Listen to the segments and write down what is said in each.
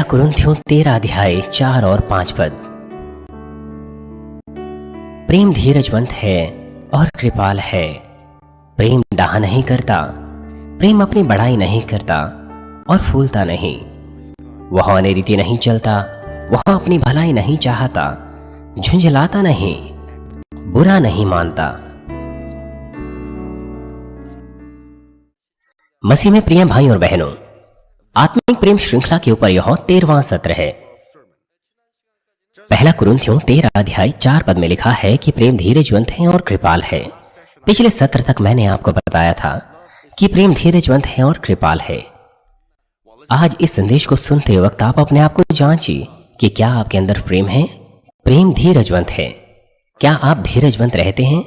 कुरिन्थियों 13 अध्याय 4 और 5 पद। प्रेम धीरजवंत है और कृपाल है। प्रेम डाह नहीं करता, प्रेम अपनी बड़ाई नहीं करता और फूलता नहीं। वह अनरीति नहीं चलता, वह अपनी भलाई नहीं चाहता, झुंझलाता नहीं, बुरा नहीं मानता। मसीह में प्रिय भाई और बहनों, आत्मिक प्रेम श्रृंखला के ऊपर यह 13वां सत्र है। पहला कुरिन्थियों 13 अध्याय 4 पद में लिखा है कि प्रेम धीरजवंत है और कृपाल है। पिछले सत्र तक मैंने आपको बताया था कि प्रेम धीरजवंत है और कृपाल है। आज इस संदेश को सुनते वक्त आप अपने आप को जांचिए कि क्या आपके अंदर प्रेम है। प्रेम धीरजवंत है। क्या आप धीरजवंत रहते हैं?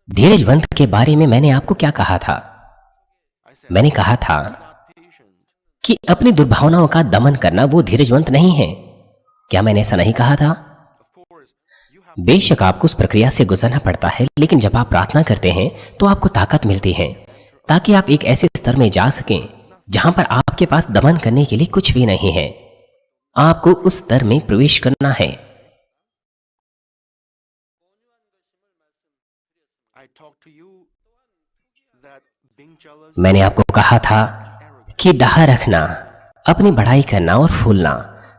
धीरजवंत के बारे में मैंने आपको क्या कहा था? मैंने कहा था कि अपनी दुर्भावनाओं का दमन करना वो धीरजवंत नहीं है। क्या मैंने ऐसा नहीं कहा था? बेशक आपको उस प्रक्रिया से गुजरना पड़ता है, लेकिन जब आप प्रार्थना करते हैं तो आपको ताकत मिलती है ताकि आप एक ऐसे स्तर में जा सकें जहां पर आपके पास दमन करने के लिए कुछ भी नहीं है। आपको उस स्तर में प्रवेश करना है। मैंने आपको कहा था कि डाह रखना, अपनी बढ़ाई करना और फूलना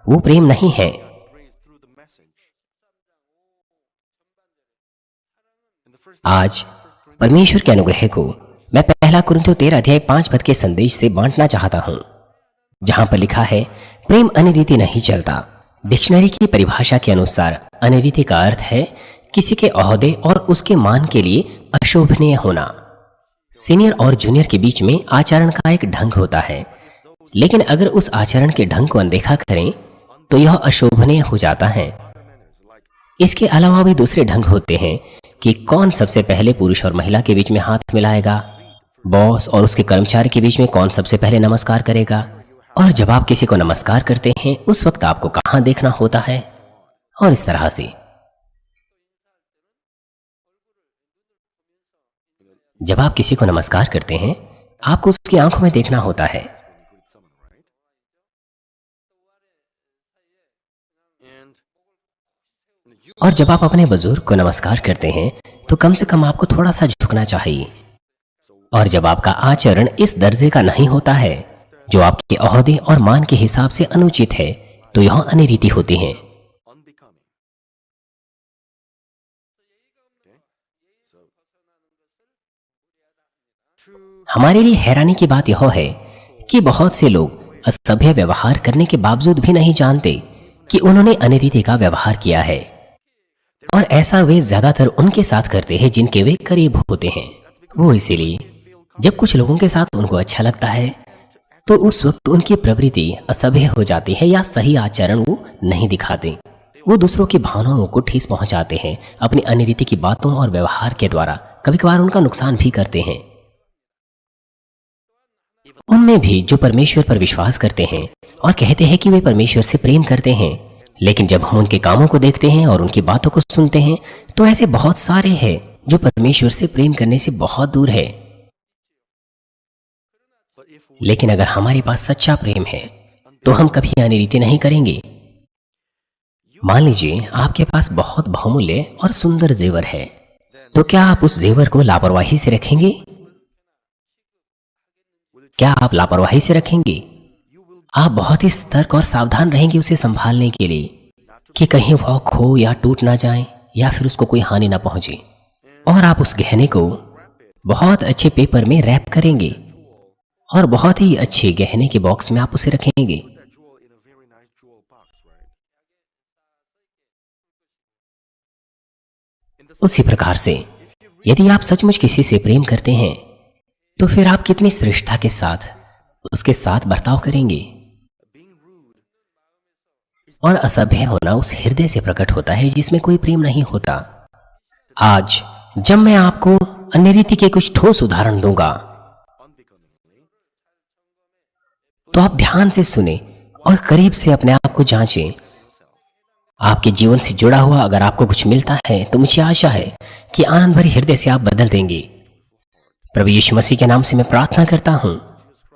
वो प्रेम नहीं है। आज परमेश्वर के अनुग्रह को मैं पहला कुरिन्थियों 13 अध्याय 5 पद के संदेश से बांटना चाहता हूं, जहां पर लिखा है प्रेम अनरीति नहीं चलता। डिक्शनरी की परिभाषा के अनुसार अनरीति का अर्थ है किसी के ओहदे और उसके मान के लिए अशोभनीय होना। सीनियर और जूनियर के बीच में आचरण का एक ढंग होता है, लेकिन अगर उस आचरण के ढंग को अनदेखा करें तो यह अशोभनीय हो जाता है। इसके अलावा भी दूसरे ढंग होते हैं कि कौन सबसे पहले पुरुष और महिला के बीच में हाथ मिलाएगा, बॉस और उसके कर्मचारी के बीच में कौन सबसे पहले नमस्कार करेगा, और जब आप किसी को नमस्कार करते हैं उस वक्त आपको कहां देखना होता है, और इस तरह से। जब आप किसी को नमस्कार करते हैं आपको उसकी आंखों में देखना होता है। और जब आप अपने बुजुर्ग को नमस्कार करते हैं तो कम से कम आपको थोड़ा सा झुकना चाहिए। और जब आपका आचरण इस दर्जे का नहीं होता है जो आपके ओहदे और मान के हिसाब से अनुचित है, तो यह अनरीति होती है। हमारे लिए हैरानी की बात यह है कि बहुत से लोग असभ्य व्यवहार करने के बावजूद भी नहीं जानते कि उन्होंने अनरीति का व्यवहार किया है, और ऐसा वे ज्यादातर उनके साथ करते हैं जिनके वे करीब होते हैं। वो इसीलिए जब कुछ लोगों के साथ उनको अच्छा लगता है तो उस वक्त उनकी प्रवृत्ति असभ्य हो जाती है या सही आचरण वो नहीं दिखाते। वो दूसरों की भावनाओं को ठेस पहुंचाते हैं अपनी अनरीति की बातों और व्यवहार के द्वारा। कभी कभार उनका नुकसान भी करते हैं। उनमें भी जो परमेश्वर पर विश्वास करते हैं और कहते हैं कि वे परमेश्वर से प्रेम करते हैं, लेकिन जब हम उनके कामों को देखते हैं और उनकी बातों को सुनते हैं तो ऐसे बहुत सारे हैं जो परमेश्वर से प्रेम करने से बहुत दूर है। लेकिन अगर हमारे पास सच्चा प्रेम है तो हम कभी अनरीति नहीं करेंगे। मान लीजिए आपके पास बहुत बहुमूल्य और सुंदर जेवर है, तो क्या आप उस जेवर को लापरवाही से रखेंगे? क्या आप लापरवाही से रखेंगे? आप बहुत ही सतर्क और सावधान रहेंगे उसे संभालने के लिए कि कहीं वह खो या टूट ना जाए या फिर उसको कोई हानि ना पहुंचे। और आप उस गहने को बहुत अच्छे पेपर में रैप करेंगे और बहुत ही अच्छे गहने के बॉक्स में आप उसे रखेंगे। उसी प्रकार से यदि आप सचमुच किसी से प्रेम करते हैं तो फिर आप कितनी श्रेष्ठता के साथ उसके साथ बर्ताव करेंगे। और असभ्य होना उस हृदय से प्रकट होता है जिसमें कोई प्रेम नहीं होता। आज जब मैं आपको अनरीति के कुछ ठोस उदाहरण दूंगा तो आप ध्यान से सुने और करीब से अपने आप को जांचें। आपके जीवन से जुड़ा हुआ अगर आपको कुछ मिलता है तो मुझे आशा है कि आनंद भरे हृदय से आप बदल देंगे। प्रभु यीशु मसीह के नाम से मैं प्रार्थना करता हूं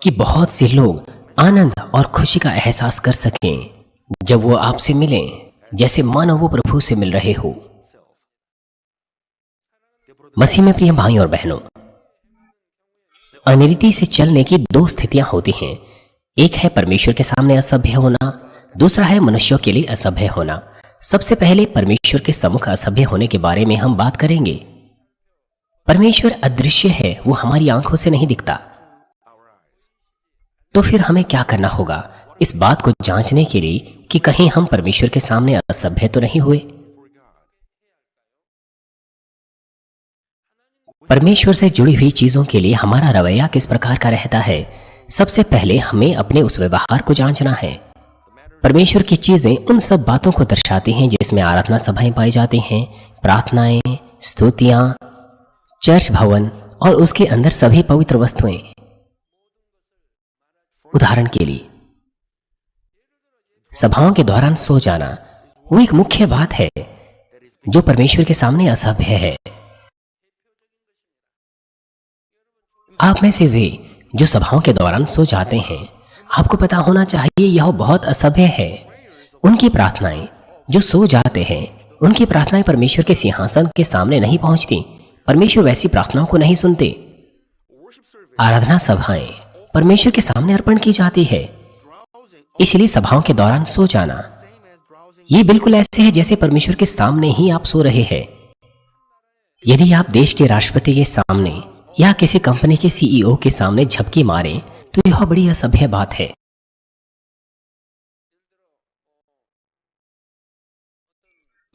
कि बहुत से लोग आनंद और खुशी का एहसास कर सकें जब वो आपसे मिलें, जैसे मानो वो प्रभु से मिल रहे हो। मसीह में प्रिय भाई और बहनों, अनिरीति से चलने की दो स्थितियां होती हैं। एक है परमेश्वर के सामने असभ्य होना, दूसरा है मनुष्यों के लिए असभ्य होना। सबसे पहले परमेश्वर के सम्मुख असभ्य होने के बारे में हम बात करेंगे। परमेश्वर अदृश्य है, वो हमारी आंखों से नहीं दिखता। तो फिर हमें क्या करना होगा इस बात को जांचने के लिए कि कहीं हम परमेश्वर के सामने असभ्य तो नहीं हुए। परमेश्वर से जुड़ी हुई चीजों के लिए हमारा रवैया किस प्रकार का रहता है, सबसे पहले हमें अपने उस व्यवहार को जांचना है। परमेश्वर की चीजें उन सब बातों को दर्शाती हैं जिसमें आराधना सभाएं पाई जाती हैं, प्रार्थनाएं, स्तुतियां, चर्च भवन और उसके अंदर सभी पवित्र वस्तुएं। उदाहरण के लिए सभाओं के दौरान सो जाना वो एक मुख्य बात है जो परमेश्वर के सामने असभ्य है। आप में से वे जो सभाओं के दौरान सो जाते हैं, आपको पता होना चाहिए यह बहुत असभ्य है। उनकी प्रार्थनाएं, जो सो जाते हैं, उनकी प्रार्थनाएं परमेश्वर के सिंहासन के सामने नहीं पहुंचती। परमेश्वर वैसी प्रार्थनाओं को नहीं सुनते। आराधना सभाएं परमेश्वर के सामने अर्पण की जाती है, इसलिए सभाओं के दौरान सो जाना ये बिल्कुल ऐसे है जैसे परमेश्वर के सामने ही आप सो रहे हैं। यदि आप देश के राष्ट्रपति के सामने या किसी कंपनी के सीईओ के सामने झपकी मारें तो यह बड़ी असभ्य बात है।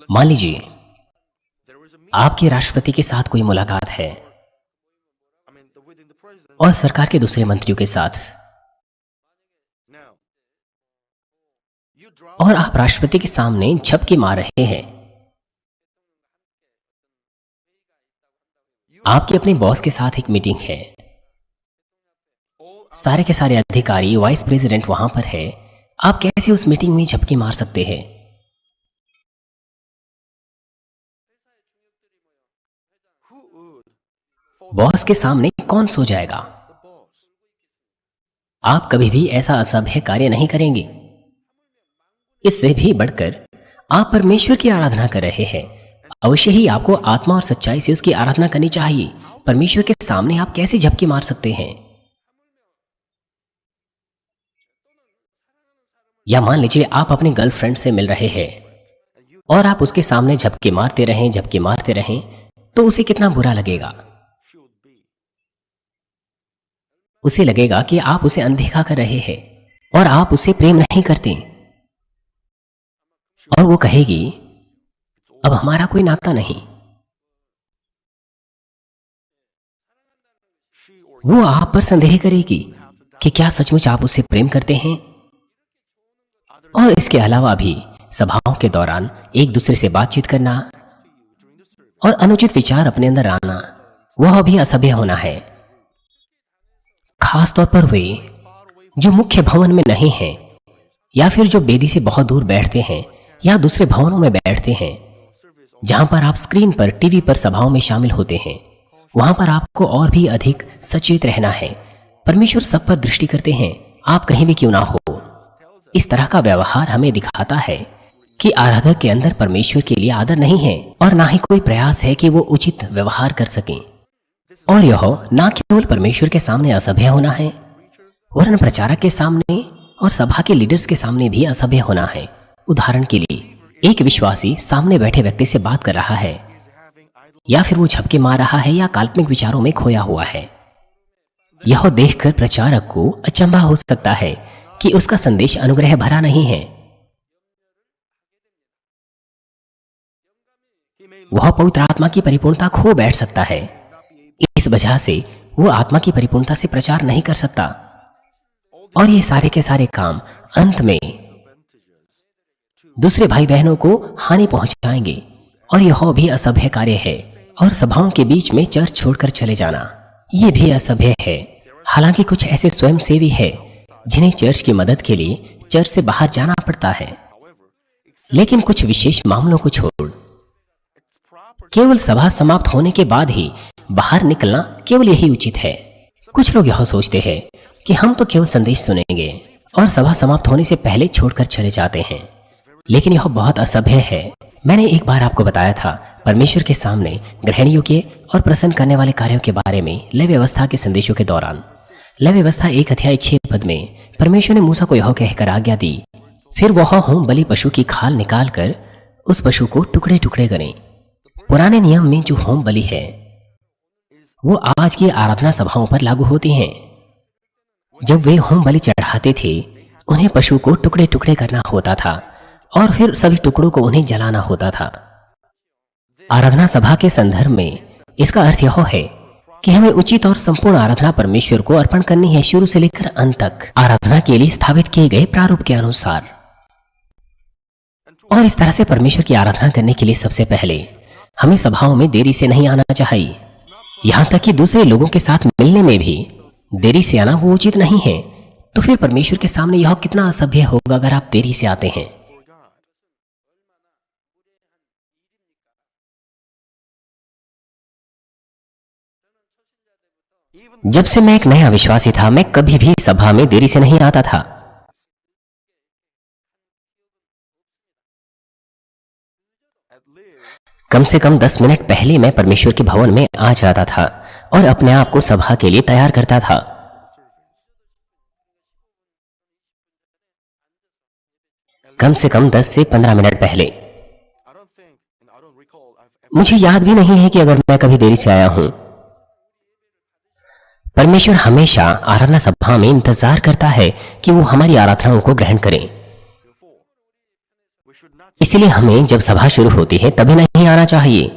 मान लीजिए आपके राष्ट्रपति के साथ कोई मुलाकात है और सरकार के दूसरे मंत्रियों के साथ, और आप राष्ट्रपति के सामने झपकी मार रहे हैं। आपके अपने बॉस के साथ एक मीटिंग है, सारे के सारे अधिकारी, वाइस प्रेसिडेंट वहां पर है। आप कैसे उस मीटिंग में झपकी मार सकते हैं? बॉस के सामने कौन सो जाएगा? आप कभी भी ऐसा असभ्य कार्य नहीं करेंगे। इससे भी बढ़कर आप परमेश्वर की आराधना कर रहे हैं। अवश्य ही आपको आत्मा और सच्चाई से उसकी आराधना करनी चाहिए। परमेश्वर के सामने आप कैसे झपकी मार सकते हैं? या मान लीजिए आप अपने गर्लफ्रेंड से मिल रहे हैं और आप उसके सामने झपकी मारते रहें तो उसे कितना बुरा लगेगा। उसे लगेगा कि आप उसे अनदेखा कर रहे हैं और आप उसे प्रेम नहीं करते, और वो कहेगी अब हमारा कोई नाता नहीं। वो आप पर संदेह करेगी कि क्या सचमुच आप उससे प्रेम करते हैं। और इसके अलावा भी सभाओं के दौरान एक दूसरे से बातचीत करना और अनुचित विचार अपने अंदर आना, वह भी असभ्य होना है। खास तौर पर वे जो मुख्य भवन में नहीं हैं, या फिर जो वेदी से बहुत दूर बैठते हैं या दूसरे भवनों में बैठते हैं जहां पर आप स्क्रीन पर, टीवी पर सभाओं में शामिल होते हैं। वहां पर आपको और भी अधिक सचेत रहना है। परमेश्वर सब पर दृष्टि करते हैं, आप कहीं भी क्यों ना हो। इस तरह का व्यवहार हमें दिखाता है कि आराधक के अंदर परमेश्वर के लिए आदर नहीं है और ना ही कोई प्रयास है कि वो उचित व्यवहार कर सकें। और यह ना केवल परमेश्वर के सामने असभ्य होना है, वरन प्रचारक के सामने और सभा के लीडर्स के सामने भी असभ्य होना है। उदाहरण के लिए एक विश्वासी सामने बैठे व्यक्ति से बात कर रहा है, या फिर वो झपके मार रहा है या काल्पनिक विचारों में खोया हुआ है। यह देखकर प्रचारक को अचंभा हो सकता है कि उसका संदेश अनुग्रह भरा नहीं है। वह पवित्र आत्मा की परिपूर्णता खो बैठ सकता है। इस वजह से वो आत्मा की परिपूर्णता से प्रचार नहीं कर सकता, और ये सारे के सारे काम अंत में दूसरे भाई बहनों को हानि पहुंचाएंगे। और यह भी असभ्य कार्य है। और सभाओं के बीच में चर्च छोड़कर चले जाना, ये भी असभ्य है। हालांकि कुछ ऐसे स्वयंसेवी है जिन्हें चर्च की मदद के लिए चर्च से बाहर जाना पड़ता है, लेकिन कुछ विशेष मामलों को छोड़ केवल सभा समाप्त होने के बाद ही बाहर निकलना केवल यही उचित है। कुछ लोग यह सोचते हैं कि हम तो केवल संदेश सुनेंगे और सभा समाप्त होने से पहले छोड़कर चले जाते हैं। लेकिन यह बहुत असभ्य है। मैंने एक बार आपको बताया था, परमेश्वर के सामने ग्रहण योग्य और प्रसन्न करने वाले कार्यों के बारे में लय व्यवस्था के संदेशों के दौरान। लय व्यवस्था 1:6 में परमेश्वर ने मूसा को यह कहकर आज्ञा दी, फिर वह होम बलि पशु की खाल निकालकर उस पशु को टुकड़े टुकड़े करें। पुराने नियम में जो होम बलि है वो आज की आराधना सभाओं पर लागू होती हैं। जब वे होम बलि चढ़ाते थे, उन्हें पशु को टुकड़े टुकड़े करना होता था और फिर सभी टुकड़ों को उन्हें जलाना होता था। आराधना सभा के संदर्भ में इसका अर्थ यह है कि हमें उचित और संपूर्ण आराधना परमेश्वर को अर्पण करनी है, शुरू से लेकर अंत तक आराधना के लिए स्थापित किए गए प्रारूप के अनुसार। और इस तरह से परमेश्वर की आराधना करने के लिए सबसे पहले हमें सभाओं में देरी से नहीं आना चाहिए। यहां तक कि दूसरे लोगों के साथ मिलने में भी देरी से आना वो उचित नहीं है। तो फिर परमेश्वर के सामने यह कितना असभ्य होगा अगर आप देरी से आते हैं। जब से मैं एक नया विश्वासी था, मैं कभी भी सभा में देरी से नहीं आता था। कम से कम 10 मिनट पहले मैं परमेश्वर के भवन में आ जाता था और अपने आप को सभा के लिए तैयार करता था। कम से कम 10 से 15 मिनट पहले। मुझे याद भी नहीं है कि अगर मैं कभी देरी से आया हूं। परमेश्वर हमेशा आराधना सभा में इंतजार करता है कि वो हमारी आराधनाओं को ग्रहण करें। इसलिए हमें जब सभा शुरू होती है तभी नहीं आना चाहिए।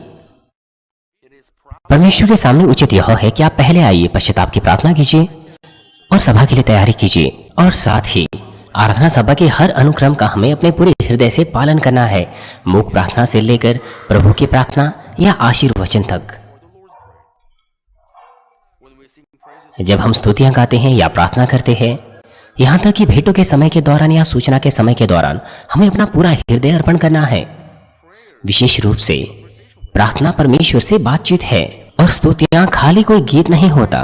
परमेश्वर के सामने उचित यह है कि आप पहले आइए, पश्चाताप की प्रार्थना कीजिए और सभा के लिए तैयारी कीजिए। और साथ ही आराधना सभा के हर अनुक्रम का हमें अपने पूरे हृदय से पालन करना है, मूक प्रार्थना से लेकर प्रभु की प्रार्थना या आशीर्वचन तक। जब हम स्तुतियां गाते हैं या प्रार्थना करते हैं, यहां तक कि भेंटों के समय के दौरान या सूचना के समय के दौरान, हमें अपना पूरा हृदय अर्पण करना है। विशेष रूप से प्रार्थना परमेश्वर से बातचीत है और स्तुतियां खाली कोई गीत नहीं होता,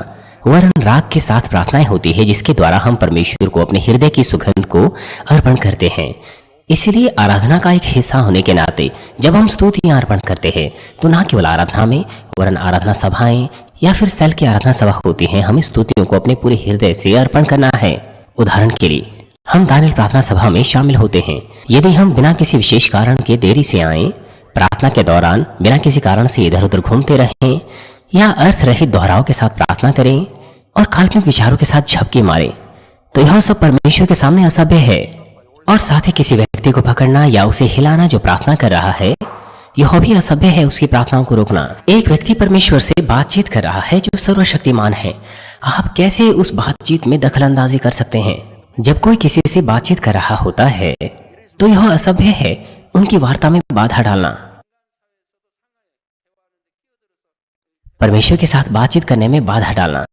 वरन राग के साथ प्रार्थनाएं होती है जिसके द्वारा हम परमेश्वर को अपने हृदय की सुगंध को अर्पण करते हैं। इसलिए आराधना का एक हिस्सा होने के नाते जब हम स्तुतियां अर्पण करते हैं तो न केवल आराधना में, वरन आराधना सभाएं या फिर सेल की आराधना सभा होती है, हमें स्तुतियों को अपने पूरे हृदय से अर्पण करना है। उदाहरण के लिए हम दानियल प्रार्थना सभा में शामिल होते हैं। यदि हम बिना किसी विशेष कारण के देरी से आए, प्रार्थना के दौरान बिना किसी कारण से इधर उधर घूमते रहें या अर्थ रहित दोहराव के साथ प्रार्थना करें और काल्पनिक विचारों के साथ झपकी मारें, तो यह सब परमेश्वर के सामने असभ्य है। और साथ ही किसी व्यक्ति को पकड़ना या उसे हिलाना जो प्रार्थना कर रहा है, यह भी असभ्य है। उसकी प्रार्थनाओं को रोकना। एक व्यक्ति परमेश्वर से बातचीत कर रहा है जो सर्वशक्तिमान है, आप कैसे उस बातचीत में दखल अंदाजी कर सकते हैं? जब कोई किसी से बातचीत कर रहा होता है तो यह असभ्य है उनकी वार्ता में बाधा डालना। परमेश्वर के साथ बातचीत करने में बाधा डालना,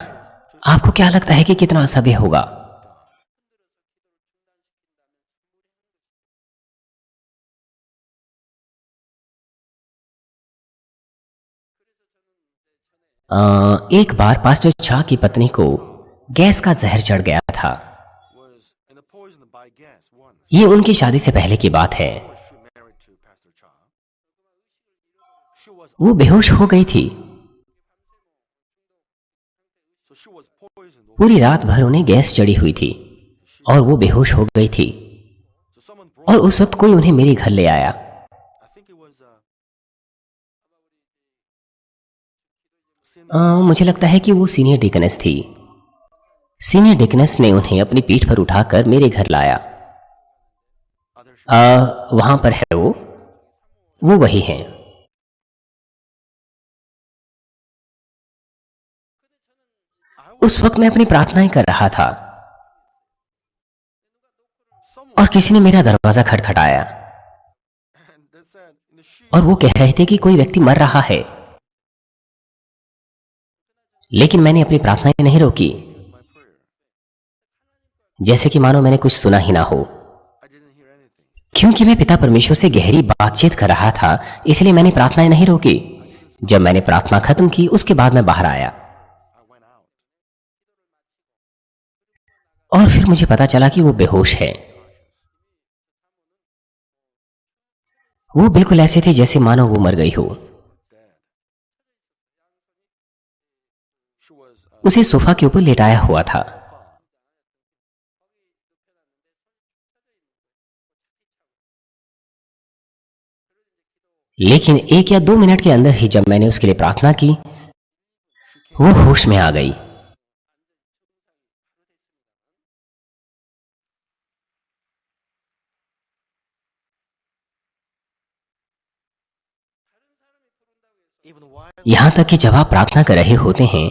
आपको क्या लगता है कि कितना असभ्य होगा? एक बार पास्टर छा की पत्नी को गैस का जहर चढ़ गया था। ये उनकी शादी से पहले की बात है। वो बेहोश हो गई थी। पूरी रात भर उन्हें गैस चढ़ी हुई थी और वो बेहोश हो गई थी। और उस वक्त कोई उन्हें मेरे घर ले आया। मुझे लगता है कि वो सीनियर डिकनेस थी। सीनियर डिकनेस ने उन्हें अपनी पीठ पर उठाकर मेरे घर लाया। वहां पर है वो वही है। उस वक्त मैं अपनी प्रार्थनाएं कर रहा था और किसी ने मेरा दरवाजा खटखटाया और वो कह रहे थे कि कोई व्यक्ति मर रहा है। लेकिन मैंने अपनी प्रार्थनाएं नहीं रोकी, जैसे कि मानो मैंने कुछ सुना ही ना हो। क्योंकि मैं पिता परमेश्वर से गहरी बातचीत कर रहा था, इसलिए मैंने प्रार्थनाएं नहीं रोकी। जब मैंने प्रार्थना खत्म की, उसके बाद मैं बाहर आया। और फिर मुझे पता चला कि वो बेहोश है। वो बिल्कुल ऐसे थी जैसे मानो वो मर गई हो। उसे सोफा के ऊपर लेटाया हुआ था। लेकिन 1 या 2 मिनट के अंदर ही जब मैंने उसके लिए प्रार्थना की, वो होश में आ गई। यहां तक कि जब आप प्रार्थना कर रहे होते हैं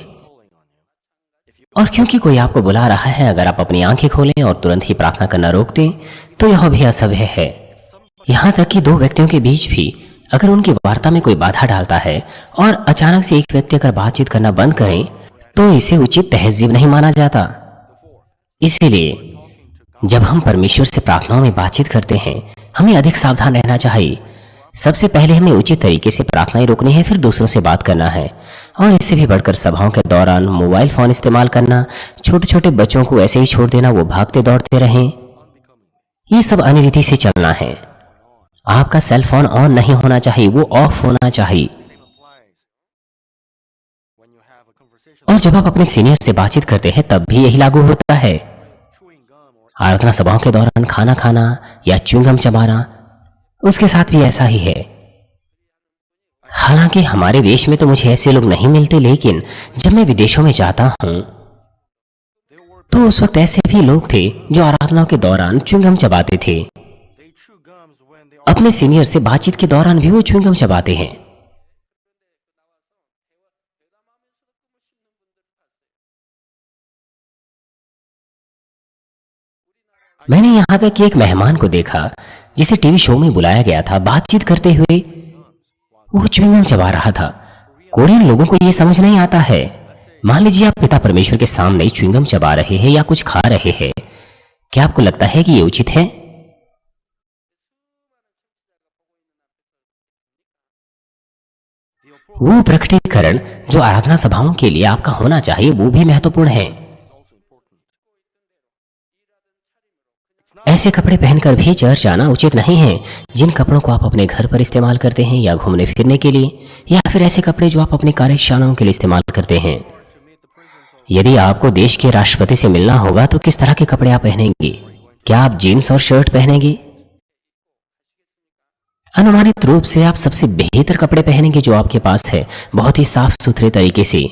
और क्योंकि कोई आपको बुला रहा है, अगर आप अपनी आंखें खोलें और तुरंत ही प्रार्थना करना रोक दें तो यह भी असभ्य है। यहां तक कि दो व्यक्तियों के बीच भी अगर उनकी वार्ता में कोई बाधा डालता है और अचानक से एक व्यक्ति अगर बातचीत करना बंद करें तो इसे उचित तहजीब नहीं माना जाता। इसीलिए जब हम परमेश्वर से प्रार्थनाओं में बातचीत करते हैं, हमें अधिक सावधान रहना चाहिए। सबसे पहले हमें उचित तरीके से प्रार्थनाएं रोकनी है, फिर दूसरों से बात करना है। और इससे भी बढ़कर सभाओं के दौरान मोबाइल फोन इस्तेमाल करना, छोटे छोटे बच्चों को ऐसे ही छोड़ देना, वो भागते दौड़ते रहें, ये सब अनिरीति से चलना है। आपका सेल फोन ऑन नहीं होना चाहिए, वो ऑफ होना चाहिए। और जब आप अपने सीनियर से बातचीत करते हैं तब भी यही लागू होता है। आराधना सभाओं के दौरान खाना खाना या च्युइंगम चबाना, उसके साथ भी ऐसा ही है। हालांकि हमारे देश में तो मुझे ऐसे लोग नहीं मिलते, लेकिन जब मैं विदेशों में जाता हूं तो उस वक्त ऐसे भी लोग थे जो आराधनाओं के दौरान च्युइंगम चबाते थे। अपने सीनियर से बातचीत के दौरान भी वो च्युइंगम चबाते हैं। मैंने यहां तक कि एक मेहमान को देखा जिसे टीवी शो में बुलाया गया था, बातचीत करते हुए वो च्युइंगम चबा रहा था। कोरियन लोगों को यह समझ नहीं आता है। मान लीजिए आप पिता परमेश्वर के सामने च्युइंगम चबा रहे हैं या कुछ खा रहे हैं, क्या आपको लगता है कि यह उचित है? वो प्रकटीकरण जो आराधना सभाओं के लिए आपका होना चाहिए वो भी महत्वपूर्ण है। ऐसे कपड़े पहनकर भी चर्च आना उचित नहीं है जिन कपड़ों को आप अपने घर पर इस्तेमाल करते हैं या घूमने फिरने के लिए, या फिर ऐसे कपड़े जो आप अपनी कार्यशालाओं के लिए इस्तेमाल करते हैं। यदि आपको देश के राष्ट्रपति से मिलना होगा तो किस तरह के कपड़े आप पहनेंगे? क्या आप जीन्स और शर्ट पहनेंगे? अनुमानित रूप से आप सबसे बेहतर कपड़े पहनेंगे जो आपके पास है, बहुत ही साफ सुथरे तरीके से।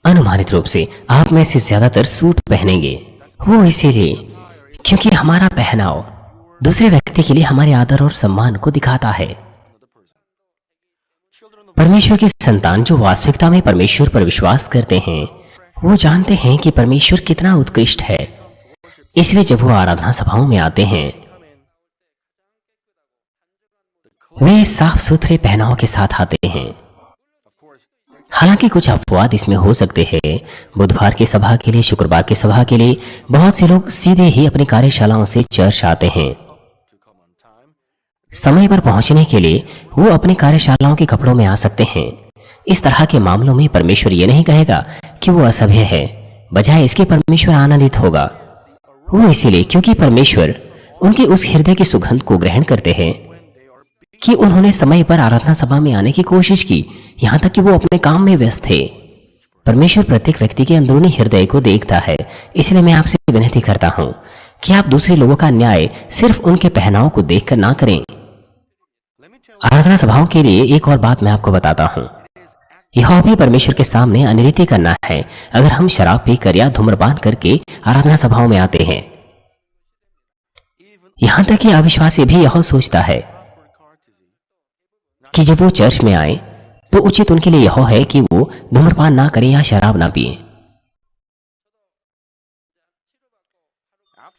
अनुमानित रूप से आप में से ज्यादातर सूट पहनेंगे। वो इसीलिए क्योंकि हमारा पहनाव दूसरे व्यक्ति के लिए हमारे आदर और सम्मान को दिखाता है। परमेश्वर की संतान जो वास्तविकता में परमेश्वर पर विश्वास करते हैं, वो जानते हैं कि परमेश्वर कितना उत्कृष्ट है। इसलिए जब वो आराधना सभाओं में आते हैं, वे साफ सुथरे पहनाव के साथ आते हैं। हालांकि कुछ अपवाद इसमें हो सकते हैं। बुधवार की सभा के लिए, शुक्रवार की सभा के लिए बहुत से लोग सीधे ही अपनी कार्यशालाओं से चर्च आते हैं। समय पर पहुंचने के लिए वो अपनी कार्यशालाओं के कपड़ों में आ सकते हैं। इस तरह के मामलों में परमेश्वर ये नहीं कहेगा कि वो असभ्य है, बजाय इसके परमेश्वर आनंदित होगा। वो इसीलिए क्योंकि परमेश्वर उनके उस हृदय की सुगंध को ग्रहण करते हैं कि उन्होंने समय पर आराधना सभा में आने की कोशिश की, यहां तक कि वो अपने काम में व्यस्त थे। परमेश्वर प्रत्येक व्यक्ति के अंदरूनी हृदय को देखता है। इसलिए मैं आपसे विनती करता हूं कि आप दूसरे लोगों का न्याय सिर्फ उनके पहनाव को देखकर ना करें। आराधना सभाओं के लिए एक और बात मैं आपको बताता हूं। यह भी परमेश्वर के सामने अनिरीति करना है अगर हम शराब पीकर या धूम्रपान करके आराधना सभाओं में आते हैं। यहां तक कि अविश्वासी भी यह सोचता है कि जब वो चर्च में आए तो उचित उनके लिए यह है कि वो धूम्रपान ना करें या शराब ना पिए।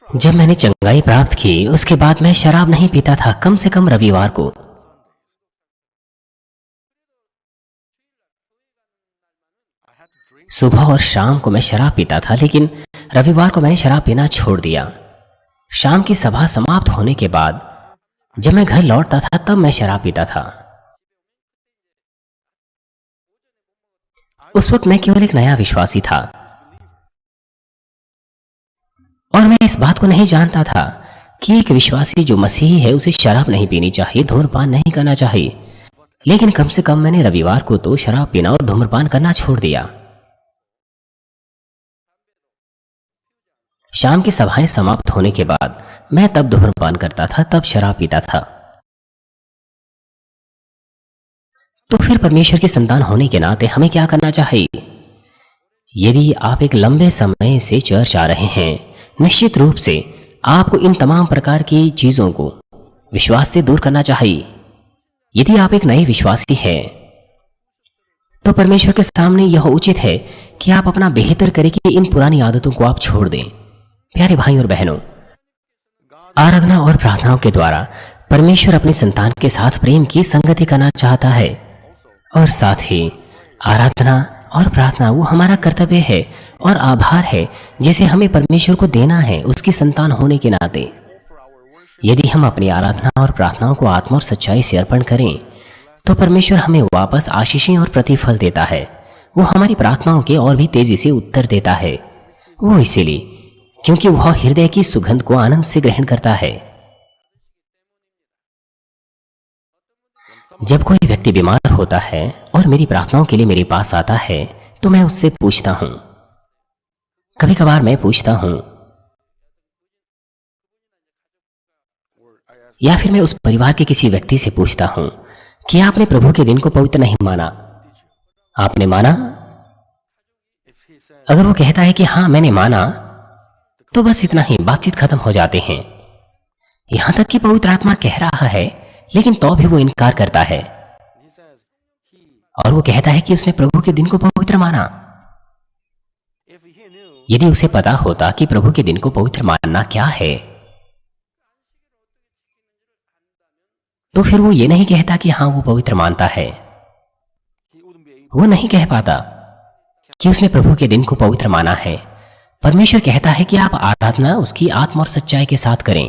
जब मैंने चंगाई प्राप्त की उसके बाद मैं शराब नहीं पीता था, कम से कम रविवार को। सुबह और शाम को मैं शराब पीता था, लेकिन रविवार को मैंने शराब पीना छोड़ दिया। शाम की सभा समाप्त होने के बाद जब मैं घर लौटता था तब मैं शराब पीता था। उस वक्त मैं केवल एक नया विश्वासी था। और मैं इस बात को नहीं जानता था कि एक विश्वासी जो मसीही है उसे शराब नहीं पीनी चाहिए, धूम्रपान नहीं करना चाहिए। लेकिन कम से कम मैंने रविवार को तो शराब पीना और धूम्रपान करना छोड़ दिया। शाम की सभाएं समाप्त होने के बाद मैं तब धूम्रपान करता था, तब शराब पीता था। तो फिर परमेश्वर की संतान होने के नाते हमें क्या करना चाहिए? यदि आप एक लंबे समय से चर्च आ रहे हैं, निश्चित रूप से आपको इन तमाम प्रकार की चीजों को विश्वास से दूर करना चाहिए। यदि आप एक नए विश्वासी हैं, तो परमेश्वर के सामने यह उचित है कि आप अपना बेहतर करें कि इन पुरानी आदतों को आप छोड़ दें। प्यारे भाई और बहनों, आराधना और प्रार्थनाओं के द्वारा परमेश्वर अपने संतान के साथ प्रेम की संगति करना चाहता है, और साथ ही आराधना और प्रार्थना वो हमारा कर्तव्य है और आभार है जिसे हमें परमेश्वर को देना है उसकी संतान होने के नाते। यदि हम अपनी आराधना और प्रार्थनाओं को आत्मा और सच्चाई से अर्पण करें, तो परमेश्वर हमें वापस आशीषें और प्रतिफल देता है। वो हमारी प्रार्थनाओं के और भी तेजी से उत्तर देता है। वो इसीलिए क्योंकि वह हृदय की सुगंध को आनंद से ग्रहण करता है। जब कोई व्यक्ति बीमार होता है और मेरी प्रार्थनाओं के लिए मेरे पास आता है, तो मैं उससे पूछता हूं, कभी कभार मैं पूछता हूं, या फिर मैं उस परिवार के किसी व्यक्ति से पूछता हूं कि आपने प्रभु के दिन को पवित्र नहीं माना, आपने माना? अगर वो कहता है कि हाँ मैंने माना, तो बस इतना ही, बातचीत खत्म हो जाते हैं। यहां तक कि पवित्र आत्मा कह रहा है लेकिन तो भी वो इनकार करता है और वो कहता है कि उसने प्रभु के दिन को पवित्र माना। यदि उसे पता होता कि प्रभु के दिन को पवित्र मानना क्या है, तो फिर वो ये नहीं कहता कि हाँ वो पवित्र मानता है। वो नहीं कह पाता कि उसने प्रभु के दिन को पवित्र माना है। परमेश्वर कहता है कि आप आराधना उसकी आत्मा और सच्चाई के साथ करें।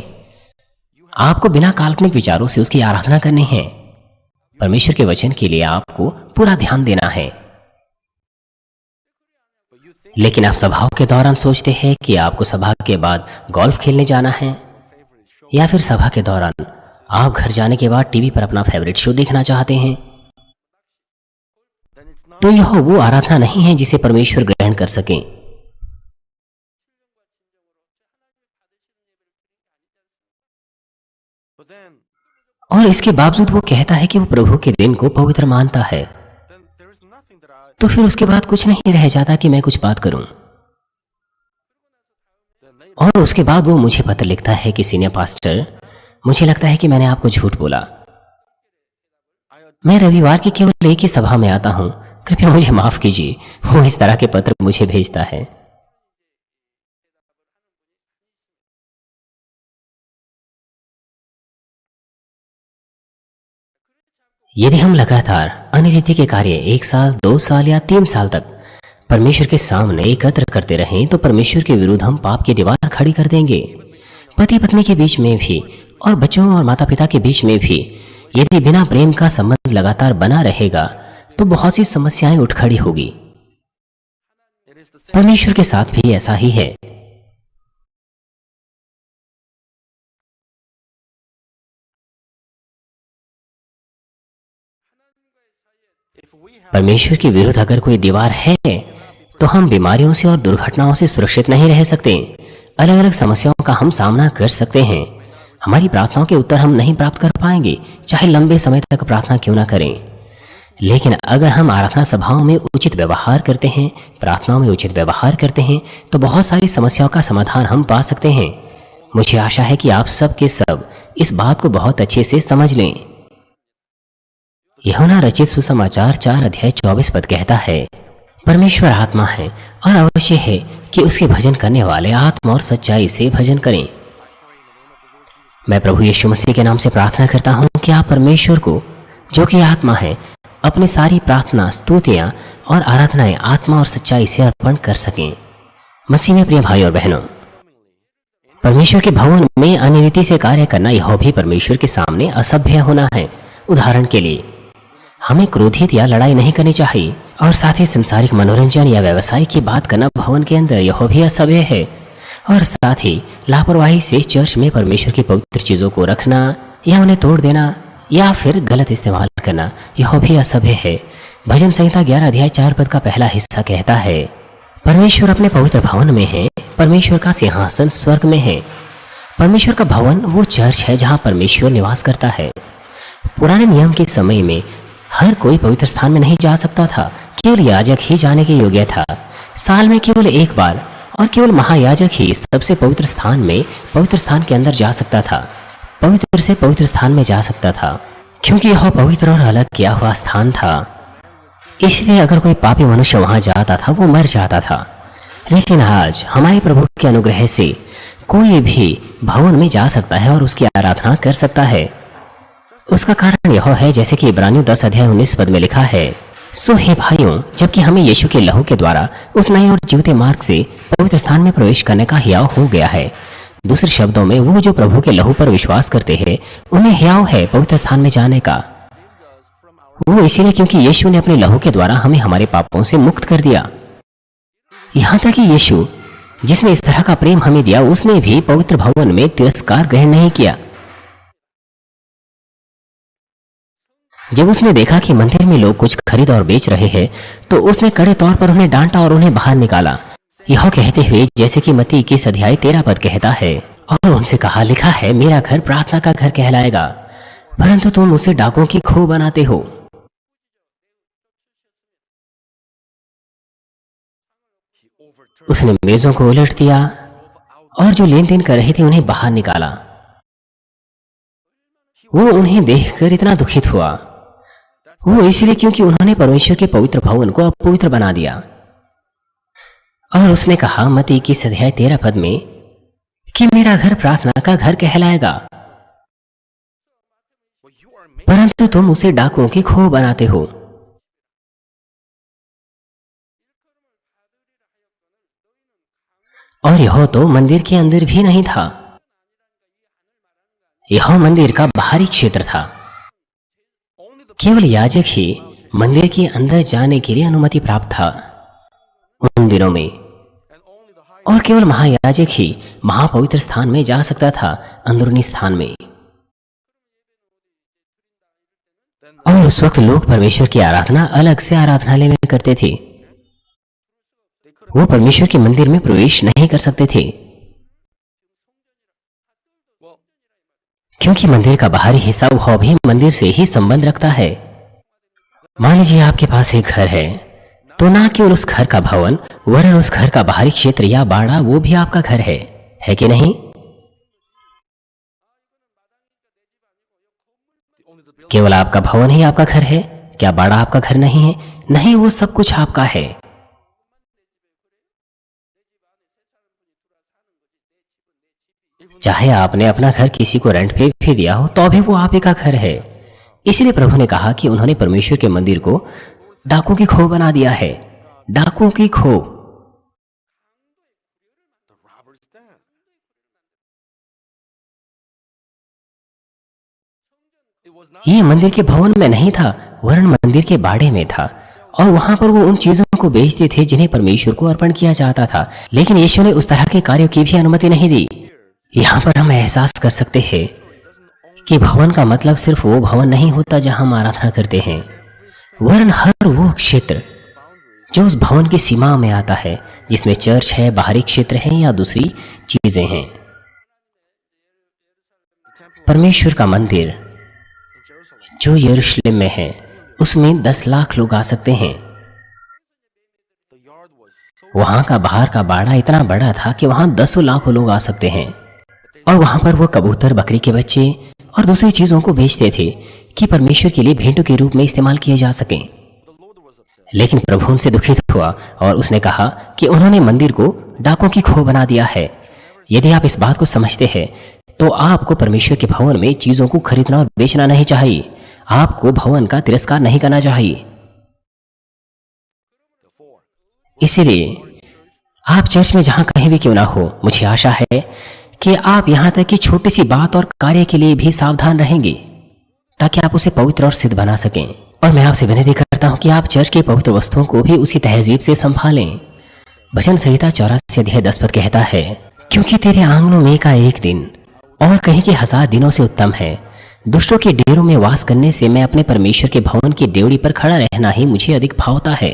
आपको बिना काल्पनिक विचारों से उसकी आराधना करनी है। परमेश्वर के वचन के लिए आपको पूरा ध्यान देना है। लेकिन आप सभाओं के दौरान सोचते हैं कि आपको सभा के बाद गोल्फ खेलने जाना है, या फिर सभा के दौरान आप घर जाने के बाद टीवी पर अपना फेवरेट शो देखना चाहते हैं। तो यह वो आराधना नहीं है जिसे परमेश्वर ग्रहण कर सकें। और इसके बावजूद वो कहता है कि वो प्रभु के दिन को पवित्र मानता है। तो फिर उसके बाद कुछ नहीं रह जाता कि मैं कुछ बात करूं। और उसके बाद वो मुझे पत्र लिखता है कि सीनियर पास्टर, मुझे लगता है कि मैंने आपको झूठ बोला। मैं रविवार की केवल एक ही सभा में आता हूं, कृपया मुझे माफ कीजिए। वो इस तरह के पत्र मुझे भेजता है। यदि हम लगातार अनिरीति के कार्य 1 साल, 2 साल या 3 साल तक परमेश्वर के सामने एकत्र करते रहें, तो परमेश्वर के विरुद्ध हम पाप की दीवार खड़ी कर देंगे। पति पत्नी के बीच में भी और बच्चों और माता पिता के बीच में भी यदि बिना प्रेम का संबंध लगातार बना रहेगा, तो बहुत सी समस्याएं उठ खड़ी होगी। परमेश्वर के साथ भी ऐसा ही है। परमेश्वर के विरुद्ध अगर कोई दीवार है, तो हम बीमारियों से और दुर्घटनाओं से सुरक्षित नहीं रह सकते। अलग अलग समस्याओं का हम सामना कर सकते हैं। हमारी प्रार्थनाओं के उत्तर हम नहीं प्राप्त कर पाएंगे, चाहे लंबे समय तक प्रार्थना क्यों ना करें। लेकिन अगर हम आराधना सभाओं में उचित व्यवहार करते हैं, प्रार्थनाओं में उचित व्यवहार करते हैं, तो बहुत सारी समस्याओं का समाधान हम पा सकते हैं। मुझे आशा है कि आप सब के सब इस बात को बहुत अच्छे से समझ लें। यूहन्ना रचित सुसमाचार 4 अध्याय 24 पद कहता है, परमेश्वर आत्मा है और अवश्य है कि उसके भजन करने वाले आत्मा और सच्चाई से भजन करें। मैं प्रभु यीशु मसीह के नाम से प्रार्थना करता हूं कि आप परमेश्वर को, जो कि आत्मा है, अपनी सारी प्रार्थना, स्तुतियां और आराधनाएं आत्मा और सच्चाई से अर्पण कर सकें। मसीह में प्रिय भाई और बहनों, परमेश्वर के भवन में अनिरीति से कार्य करना यह भी परमेश्वर के सामने असभ्य होना है। उदाहरण के लिए, हमें क्रोधित या लड़ाई नहीं करनी चाहिए, और साथ ही संसारिक मनोरंजन या व्यवसाय की बात करना भवन के अंदर यह भी असभ्य है। और साथ ही लापरवाही से चर्च में परमेश्वर की पवित्र चीजों को रखना या उन्हें तोड़ देना या फिर गलत इस्तेमाल करना, यह भी असभ्य है। भजन संहिता 11 अध्याय 4 पद का पहला हिस्सा कहता है, परमेश्वर अपने पवित्र भवन में है, परमेश्वर का सिंहासन स्वर्ग में है। परमेश्वर का भवन वो चर्च है जहां परमेश्वर निवास करता है। पुराने नियम के समय में हर कोई पवित्र स्थान में नहीं जा सकता था, केवल याजक ही जाने के योग्य था। साल में केवल एक बार और केवल महायाजक ही सबसे पवित्र स्थान में पवित्र स्थान के अंदर जा सकता था, पवित्र से पवित्र स्थान में जा सकता था, क्योंकि यह पवित्र और अलग किया हुआ स्थान था। इसलिए अगर कोई पापी मनुष्य वहां जाता था वो मर जाता था। लेकिन आज हमारे प्रभु के अनुग्रह से कोई भी भवन में जा सकता है और उसकी आराधना कर सकता है। उसका कारण यह है जैसे कि इब्रानियों 10 अध्याय 19 पद में लिखा है, सो हे भाइयों, जबकि हमें यीशु के लहू के द्वारा उस नए और जीवते मार्ग से पवित्र स्थान में प्रवेश करने का हियाव हो गया है। दूसरे शब्दों में वो जो प्रभु के लहू पर विश्वास करते हैं उन्हें हियाव है पवित्र स्थान में जाने का। वो इसीलिए क्योंकि यीशु ने अपने लहू के द्वारा हमें हमारे पापों से मुक्त कर दिया। यहां तक कि यीशु जिसने इस तरह का प्रेम हमें दिया, उसने भी पवित्र भवन में तिरस्कार ग्रहण नहीं किया। जब उसने देखा कि मंदिर में लोग कुछ खरीद और बेच रहे हैं तो उसने कड़े तौर पर उन्हें डांटा और उन्हें बाहर निकाला, यह कहते हुए जैसे कि मत्ती 21 अध्याय 13 पद कहता है, और उनसे कहा, लिखा है मेरा घर प्रार्थना का घर कहलाएगा, परंतु तुम उसे डाकों की खो बनाते हो। उसने मेजों को उलट दिया और जो लेन देन कर रहे थे उन्हें बाहर निकाला। वो उन्हें देखकर इतना दुखित हुआ, वो इसलिए क्योंकि उन्होंने परमेश्वर के पवित्र भवन को अपवित्र बना दिया। और उसने कहा मत्ती 21 अध्याय 13 पद में कि मेरा घर प्रार्थना का घर कहलाएगा, परंतु तुम उसे डाकुओं की खो बनाते हो। और यह तो मंदिर के अंदर भी नहीं था, यह मंदिर का बाहरी क्षेत्र था। केवल याजक ही मंदिर के अंदर जाने के लिए अनुमति प्राप्त था उन दिनों में, और केवल महायाजक ही महापवित्र स्थान में जा सकता था, अंदरूनी स्थान में। और उस वक्त लोग परमेश्वर की आराधना अलग से आराधनालय में करते थे, वो परमेश्वर के मंदिर में प्रवेश नहीं कर सकते थे, क्योंकि मंदिर का बाहरी हिस्सा वह भी मंदिर से ही संबंध रखता है। मान लीजिए आपके पास एक घर है, तो ना केवल उस घर का भवन वरन उस घर का बाहरी क्षेत्र या बाड़ा वो भी आपका घर है कि नहीं? केवल आपका भवन ही आपका घर है, क्या बाड़ा आपका घर नहीं है? नहीं, वो सब कुछ आपका है। चाहे आपने अपना घर किसी को रेंट पे भी दिया हो तो भी वो आप ही का घर है। इसलिए प्रभु ने कहा कि उन्होंने परमेश्वर के मंदिर को डाकुओं की खो बना दिया है, डाकुओं की खो। ये मंदिर के भवन में नहीं था वरन मंदिर के बाड़े में था, और वहां पर वो उन चीजों को बेचते थे जिन्हें परमेश्वर को अर्पण किया जाता था। लेकिन यीशु ने उस तरह के कार्यों की भी अनुमति नहीं दी। यहाँ पर हम एहसास कर सकते हैं कि भवन का मतलब सिर्फ वो भवन नहीं होता जहां हम आराधना करते हैं, वरन हर वो क्षेत्र जो उस भवन की सीमा में आता है, जिसमें चर्च है, बाहरी क्षेत्र है या दूसरी चीजें हैं। परमेश्वर का मंदिर जो यरूशलेम में है उसमें 10 लाख लोग आ सकते हैं। वहां का बाहर का बाड़ा इतना बड़ा था कि वहां 10 लाखों लोग आ सकते हैं, और वहां पर वो कबूतर, बकरी के बच्चे और दूसरी चीजों को बेचते थे कि परमेश्वर के लिए भेंटों के रूप में इस्तेमाल किए जा सकें। लेकिन प्रभु उनसे दुखित हुआ और उसने कहा कि उन्होंने मंदिर को डाकों की खो बना दिया है। यदि आप इस बात को समझते हैं तो आपको परमेश्वर के भवन में चीजों को खरीदना और बेचना नहीं चाहिए, आपको भवन का तिरस्कार नहीं करना चाहिए। इसीलिए आप चर्च में जहां कहीं भी क्यों ना हो, मुझे आशा है कि आप यहां तक कि छोटी सी बात और कार्य के लिए भी सावधान रहेंगे ताकि आप उसे पवित्र और सिद्ध बना सकें। और मैं आपसे विनती करता हूं कि आप चर्च के पवित्र वस्तुओं को भी उसी तहजीब से संभालें। भजन संहिता 84 अध्याय 10 पद कहता है, क्योंकि तेरे आंगनों में का एक दिन और कहीं के 1000 दिनों से उत्तम है। दुष्टों के डेरों में वास करने से मैं अपने परमेश्वर के भवन की ड्योढ़ी पर खड़ा रहना ही मुझे अधिक भावता है।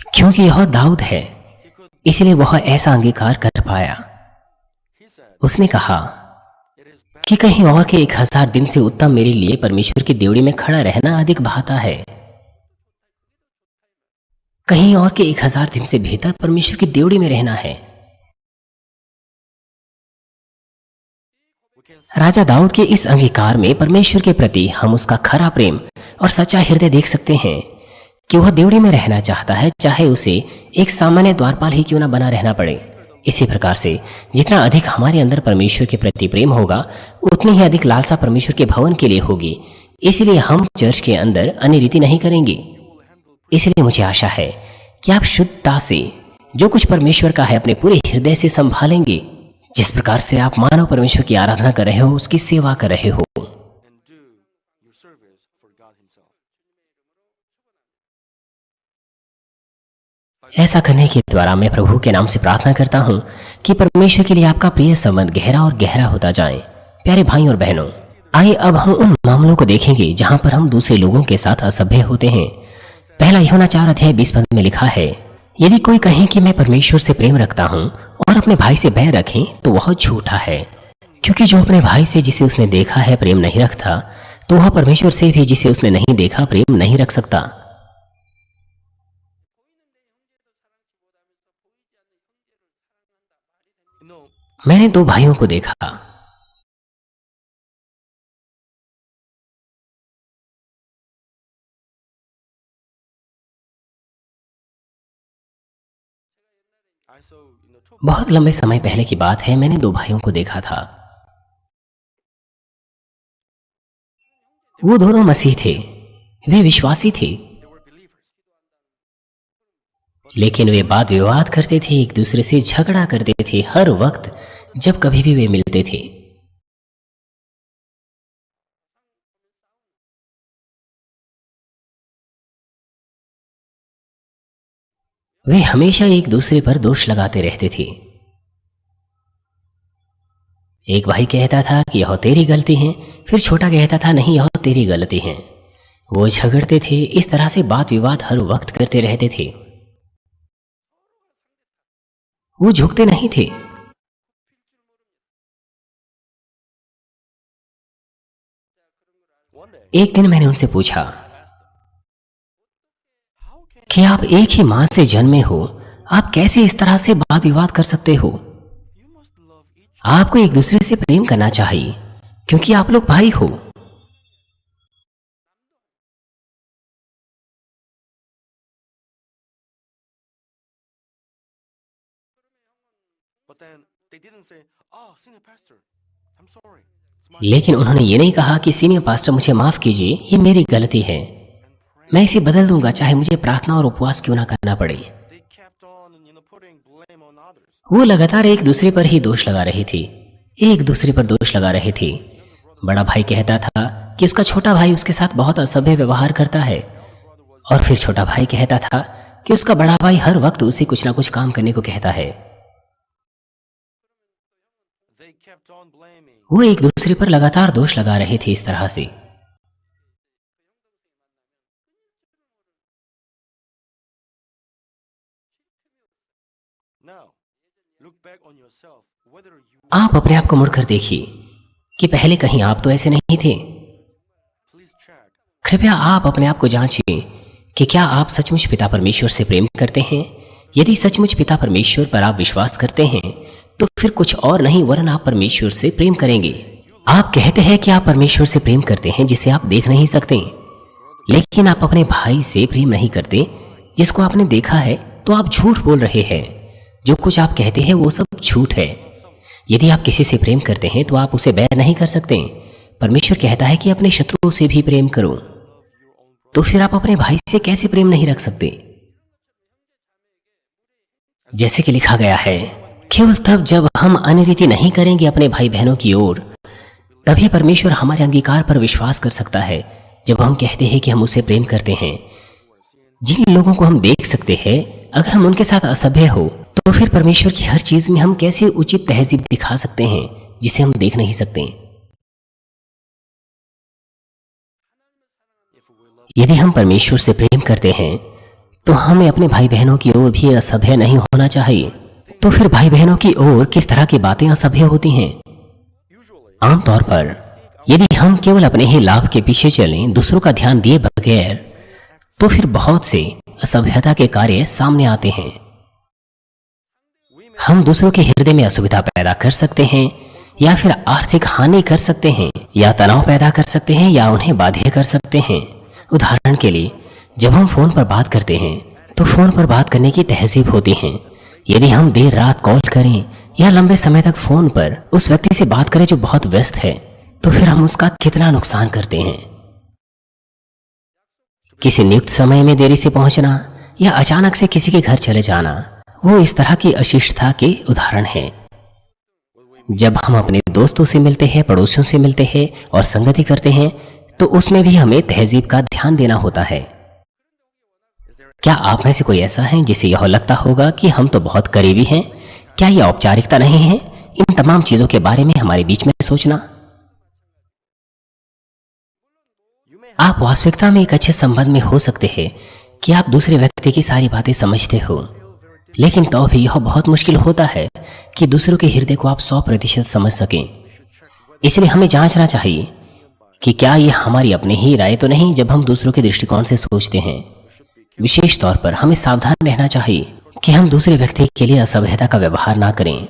क्योंकि यह दाऊद है, इसलिए वह ऐसा अंगीकार कर पाया। उसने कहा कि कहीं और के 1000 दिन से उत्तम मेरे लिए परमेश्वर की ड्योढ़ी में खड़ा रहना अधिक भाता है। कहीं और के 1000 दिन से बेहतर परमेश्वर की ड्योढ़ी में रहना है। राजा दाऊद के इस अंगीकार में परमेश्वर के प्रति हम उसका खरा प्रेम और सच्चा हृदय देख सकते हैं कि वह ड्योढ़ी में रहना चाहता है, चाहे उसे एक सामान्य द्वारपाल ही क्यों ना बना रहना पड़े। इसी प्रकार से जितना अधिक हमारे अंदर परमेश्वर के प्रति प्रेम होगा, उतनी ही अधिक लालसा परमेश्वर के भवन के लिए होगी। इसलिए हम चर्च के अंदर अन्य रीति नहीं करेंगे। इसलिए मुझे आशा है कि आप शुद्धता से जो कुछ परमेश्वर का है अपने पूरे हृदय से संभालेंगे। जिस प्रकार से आप मानव परमेश्वर की आराधना कर रहे हो, उसकी सेवा कर रहे हो। ऐसा करने के द्वारा मैं प्रभु के नाम से प्रार्थना करता हूं कि परमेश्वर के लिए आपका प्रिय संबंध गहरा और गहरा होता जाए। प्यारे भाई और बहनों, आइए अब हम उन मामलों को देखेंगे जहां पर हम दूसरे लोगों के साथ असभ्य होते हैं। पहला यूहन्ना 4:20 में लिखा है, यदि कोई कहे कि मैं परमेश्वर से प्रेम रखता हूं और अपने भाई से बैर रखे तो वह झूठा है। क्योंकि जो अपने भाई से जिसे उसने देखा है प्रेम नहीं रखता, तो वह परमेश्वर से भी जिसे उसने नहीं देखा प्रेम नहीं रख सकता। मैंने 2 भाइयों को देखा। बहुत लंबे समय पहले की बात है, मैंने 2 भाइयों को देखा था। वो दोनों मसीह थे, वे विश्वासी थे, लेकिन वे वाद विवाद करते थे, एक दूसरे से झगड़ा करते थे हर वक्त जब कभी भी वे मिलते थे। वे हमेशा एक दूसरे पर दोष लगाते रहते थे। एक भाई कहता था कि यह तेरी गलती है, फिर छोटा कहता था नहीं यह तेरी गलती है। वो झगड़ते थे, इस तरह से बात विवाद हर वक्त करते रहते थे। वो झुकते नहीं थे। एक दिन मैंने उनसे पूछा कि आप एक ही मां से जन्मे हो, आप कैसे इस तरह से वाद विवाद कर सकते हो? आपको एक दूसरे से प्रेम करना चाहिए, क्योंकि आप लोग भाई हो। लेकिन उन्होंने ये नहीं कहा कि सीनियर पास्टर मुझे माफ कीजिए, ये मेरी गलती है, मैं इसे बदल दूंगा, चाहे मुझे प्रार्थना और उपवास क्यों ना करना पड़े। वो लगातार एक दूसरे पर ही दोष लगा रही थी, एक दूसरे पर दोष लगा रहे थे। बड़ा भाई कहता था कि उसका छोटा भाई उसके साथ बहुत असभ्य व्यवहार करता है, और फिर छोटा भाई कहता था कि उसका बड़ा भाई हर वक्त उसे कुछ ना कुछ काम करने को कहता है। वो एक दूसरे पर लगातार दोष लगा रहे थे इस तरह से। आप अपने आप को मुड़कर देखिए कि पहले कहीं आप तो ऐसे नहीं थे। कृपया आप अपने आप को जांचिए कि क्या आप सचमुच पिता परमेश्वर से प्रेम करते हैं। यदि सचमुच पिता परमेश्वर पर आप विश्वास करते हैं तो फिर कुछ और नहीं वरन आप परमेश्वर से प्रेम करेंगे। आप कहते हैं कि आप परमेश्वर से प्रेम करते हैं जिसे आप देख नहीं सकते, लेकिन आप अपने भाई से प्रेम नहीं करते जिसको आपने देखा है, तो आप झूठ बोल रहे हैं। जो कुछ आप कहते हैं वो सब झूठ है। यदि आप किसी से प्रेम करते हैं तो आप उसे बैर नहीं कर सकते। परमेश्वर कहता है कि अपने शत्रुओं से भी प्रेम करो, तो फिर आप अपने भाई से कैसे प्रेम नहीं रख सकते? जैसे कि लिखा गया है, केवल तब जब हम अनरीति नहीं करेंगे अपने भाई बहनों की ओर, तभी परमेश्वर हमारे अंगीकार पर विश्वास कर सकता है। जब हम कहते हैं कि हम उसे प्रेम करते हैं, जिन लोगों को हम देख सकते हैं, अगर हम उनके साथ असभ्य हो तो फिर परमेश्वर की हर चीज में हम कैसे उचित तहजीब दिखा सकते हैं जिसे हम देख नहीं सकते। यदि हम परमेश्वर से प्रेम करते हैं तो हमें अपने भाई बहनों की ओर भी असभ्य नहीं होना चाहिए। तो फिर भाई बहनों की ओर किस तरह की बातें असभ्य होती हैं? आमतौर पर यदि हम केवल अपने ही लाभ के पीछे चलें, दूसरों का ध्यान दिए बगैर, तो फिर बहुत से असभ्यता के कार्य सामने आते हैं। हम दूसरों के हृदय में असुविधा पैदा कर सकते हैं, या फिर आर्थिक हानि कर सकते हैं, या तनाव पैदा कर सकते हैं, या उन्हें बाध्य कर सकते हैं। उदाहरण के लिए, जब हम फोन पर बात करते हैं तो फोन पर बात करने की तहजीब होती है। यदि हम देर रात कॉल करें या लंबे समय तक फोन पर उस व्यक्ति से बात करें जो बहुत व्यस्त है, तो फिर हम उसका कितना नुकसान करते हैं। किसी नियुक्त समय में देरी से पहुंचना या अचानक से किसी के घर चले जाना, वो इस तरह की अशिष्टता के उदाहरण हैं। जब हम अपने दोस्तों से मिलते हैं, पड़ोसियों से मिलते हैं और संगति करते हैं, तो उसमें भी हमें तहजीब का ध्यान देना होता है। क्या आप में से कोई ऐसा है जिसे यह लगता होगा कि हम तो बहुत करीबी हैं? क्या यह औपचारिकता नहीं है इन तमाम चीजों के बारे में हमारे बीच में सोचना? आप वास्तविकता में एक अच्छे संबंध में हो सकते हैं कि आप दूसरे व्यक्ति की सारी बातें समझते हो, लेकिन तो भी यह बहुत मुश्किल होता है कि दूसरों के हृदय को आप 100% समझ सकें। इसलिए हमें जांचना चाहिए कि क्या यह हमारी अपनी ही राय तो नहीं जब हम दूसरों के दृष्टिकोण से सोचते हैं। विशेष तौर पर हमें सावधान रहना चाहिए कि हम दूसरे व्यक्ति के लिए असभ्यता का व्यवहार ना करें,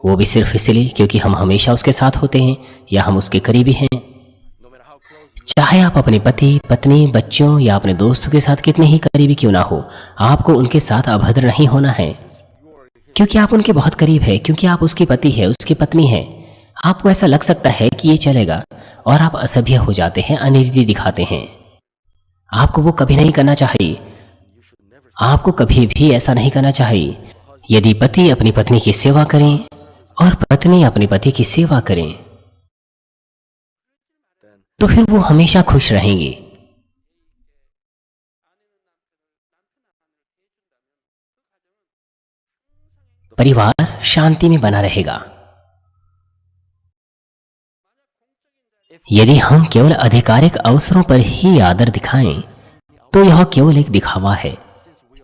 वो भी सिर्फ इसलिए क्योंकि हम हमेशा उसके साथ होते हैं या हम उसके करीबी हैं। चाहे आप अपने पति, पत्नी, बच्चों या अपने दोस्तों के साथ कितने ही करीबी क्यों ना हो, आपको उनके साथ अभद्र नहीं होना है क्योंकि आप उनके बहुत करीब है, क्योंकि आप उसकी पति है, उसकी पत्नी है। आपको ऐसा लग सकता है कि ये चलेगा और आप असभ्य हो जाते हैं, अनिरीति दिखाते हैं। आपको वो कभी नहीं करना चाहिए। आपको कभी भी ऐसा नहीं करना चाहिए। यदि पति अपनी पत्नी की सेवा करें और पत्नी अपने पति की सेवा करें, तो फिर वो हमेशा खुश रहेंगे। परिवार शांति में बना रहेगा। यदि हम केवल आधिकारिक अवसरों पर ही आदर दिखाएं, तो यह केवल एक दिखावा है।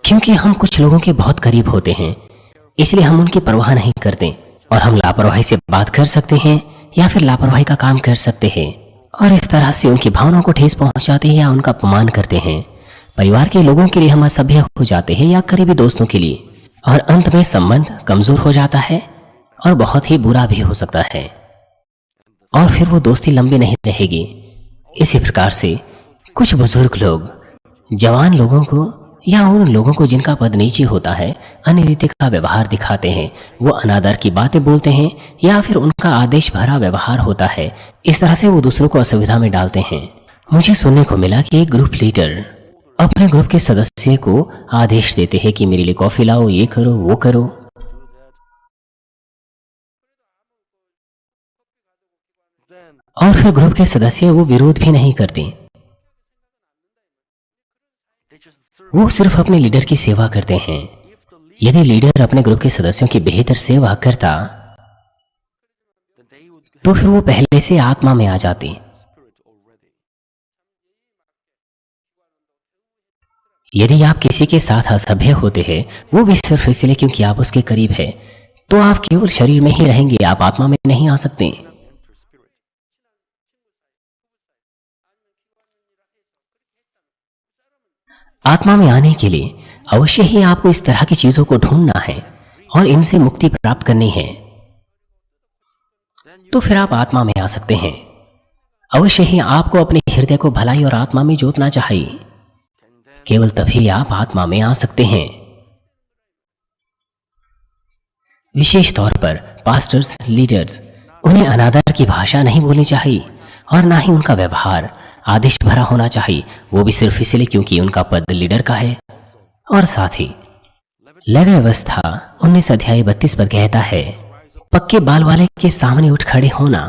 क्योंकि हम कुछ लोगों के बहुत करीब होते हैं, इसलिए हम उनकी परवाह नहीं करते और हम लापरवाही से बात कर सकते हैं या फिर लापरवाही का काम कर सकते हैं और इस तरह से उनकी भावनाओं को ठेस पहुंचाते हैं या उनका अपमान करते हैं। परिवार के लोगों के लिए हम असभ्य हो जाते हैं या करीबी दोस्तों के लिए, और अंत में संबंध कमजोर हो जाता है और बहुत ही बुरा भी हो सकता है और फिर वो दोस्ती लंबी नहीं रहेगी। इसी प्रकार से कुछ बुजुर्ग लोग जवान लोगों को या उन लोगों को जिनका पद नीचे होता है अनिरीति का व्यवहार दिखाते हैं। वो अनादर की बातें बोलते हैं या फिर उनका आदेश भरा व्यवहार होता है। इस तरह से वो दूसरों को असुविधा में डालते हैं। मुझे सुनने को मिला कि एक ग्रुप लीडर अपने ग्रुप के सदस्य को आदेश देते हैं कि मेरे लिए कॉफी लाओ, ये करो, वो करो, और फिर ग्रुप के सदस्य वो विरोध भी नहीं करते। वो सिर्फ अपने लीडर की सेवा करते हैं। यदि लीडर अपने ग्रुप के सदस्यों की बेहतर सेवा करता तो फिर वो पहले से आत्मा में आ जाते। यदि आप किसी के साथ असभ्य होते हैं, वो भी सिर्फ इसलिए क्योंकि आप उसके करीब हैं, तो आप केवल शरीर में ही रहेंगे, आप आत्मा में नहीं आ सकते। आत्मा में आने के लिए अवश्य ही आपको इस तरह की चीजों को ढूंढना है और इनसे मुक्ति प्राप्त करनी है, तो फिर आप आत्मा में आ सकते हैं। अवश्य ही आपको अपने हृदय को भलाई और आत्मा में जोतना चाहिए। केवल तभी आप आत्मा में आ सकते हैं। विशेष तौर पर पास्टर्स, लीडर्स, उन्हें अनादर की भाषा नहीं बोलनी चाहिए और ना ही उनका व्यवहार आदेश भरा होना चाहिए, वो भी सिर्फ इसलिए क्योंकि उनका पद लीडर का है। और साथ ही लय व्यवस्था 19 अध्याय 32 पद कहता है, पक्के बाल वाले के सामने उठ खड़े होना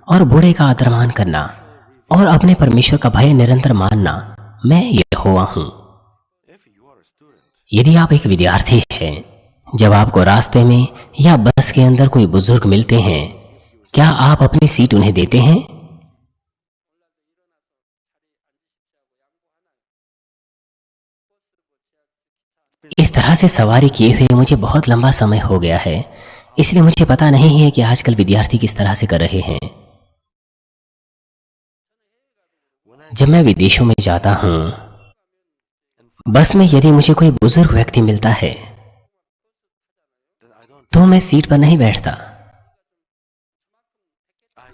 और बूढ़े का आदरमान करना और अपने परमेश्वर का भय निरंतर मानना, मैं यहोवा हूं। यदि आप एक विद्यार्थी हैं, जब आपको रास्ते में या बस के अंदर कोई बुजुर्ग मिलते हैं, क्या आप अपनी सीट उन्हें देते हैं? इस तरह से सवारी किए हुए मुझे बहुत लंबा समय हो गया है, इसलिए मुझे पता नहीं है कि आजकल विद्यार्थी किस तरह से कर रहे हैं। जब मैं विदेशों में जाता हूँ, बस में यदि मुझे कोई बुजुर्ग व्यक्ति मिलता है तो मैं सीट पर नहीं बैठता,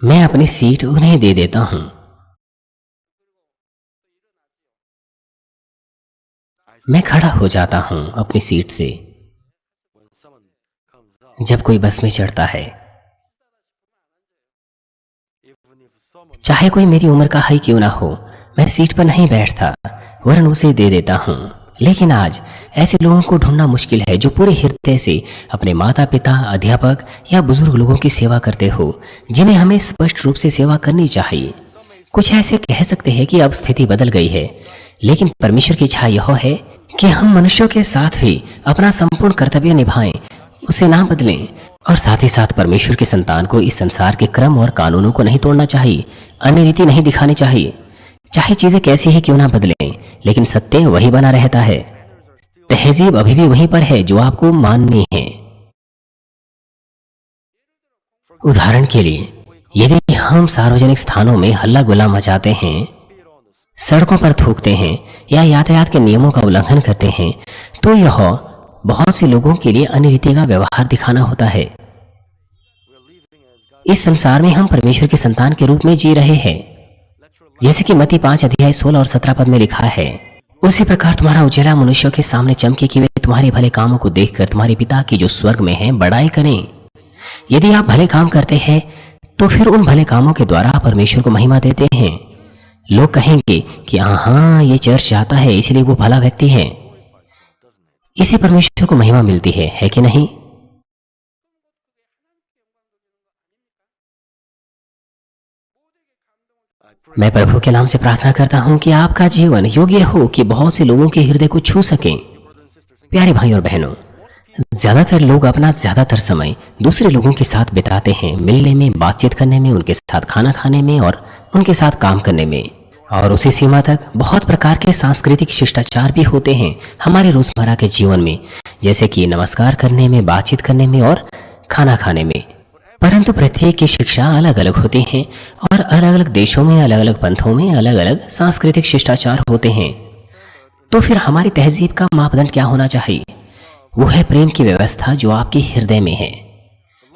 मैं अपनी सीट उन्हें दे देता हूँ। मैं खड़ा हो जाता हूँ अपनी सीट से। जब कोई बस में चढ़ता है, चाहे कोई मेरी उम्र का ही क्यों ना हो, मैं सीट पर नहीं बैठता, वरन उसे दे देता हूँ। लेकिन आज ऐसे लोगों को ढूंढना मुश्किल है जो पूरे हृदय से अपने माता पिता, अध्यापक या बुजुर्ग लोगों की सेवा करते हो, जिन्हें हमें स्पष्ट रूप से सेवा करनी चाहिए। कुछ ऐसे कह सकते हैं कि अब स्थिति बदल गई है, लेकिन परमेश्वर की इच्छा यह है कि हम मनुष्यों के साथ भी अपना संपूर्ण कर्तव्य निभाएं, उसे ना बदलें, और साथ ही साथ परमेश्वर के संतान को इस संसार के क्रम और कानूनों को नहीं तोड़ना चाहिए, अन्य रीति नहीं दिखानी चाहिए। चाहे चीजें कैसी ही क्यों ना बदलें, लेकिन सत्य वही बना रहता है। तहजीब अभी भी वहीं पर है जो आपको माननी है। उदाहरण के लिए, यदि हम सार्वजनिक स्थानों में हल्ला गुल्ला मचाते हैं, सड़कों पर थूकते हैं या यातायात के नियमों का उल्लंघन करते हैं, तो यह बहुत से लोगों के लिए अन्य रीति का व्यवहार दिखाना होता है। इस संसार में हम परमेश्वर के संतान के रूप में जी रहे हैं, जैसे कि मत्ती 5 अध्याय 16 और 17 पद में लिखा है, उसी प्रकार तुम्हारा उजाला मनुष्यों के सामने चमके कि वे तुम्हारे भले कामों को देखकर तुम्हारे पिता की जो स्वर्ग में है बड़ाई करें। यदि आप भले काम करते हैं तो फिर उन भले कामों के द्वारा परमेश्वर को महिमा देते हैं। लोग कहेंगे कि हाँ, ये चर्च जाता है इसलिए वो भला व्यक्ति है, इसे परमेश्वर को महिमा मिलती है कि नहीं? मैं प्रभु के नाम से प्रार्थना करता हूं कि आपका जीवन योग्य हो कि बहुत से लोगों के हृदय को छू सके। प्यारे भाई और बहनों, ज्यादातर लोग अपना ज्यादातर समय दूसरे लोगों के साथ बिताते हैं, मिलने में, बातचीत करने में, उनके साथ खाना खाने में और उनके साथ काम करने में। और उसी सीमा तक बहुत प्रकार के सांस्कृतिक शिष्टाचार भी होते हैं हमारे रोजमर्रा के जीवन में, जैसे कि नमस्कार करने में, बातचीत करने में और खाना खाने में। परंतु प्रत्येक की शिक्षा अलग अलग होती है और अलग अलग देशों में, अलग अलग पंथों में अलग अलग सांस्कृतिक शिष्टाचार होते हैं। तो फिर हमारी तहजीब का मापदंड क्या होना चाहिए? वो है प्रेम की व्यवस्था जो आपके हृदय में है।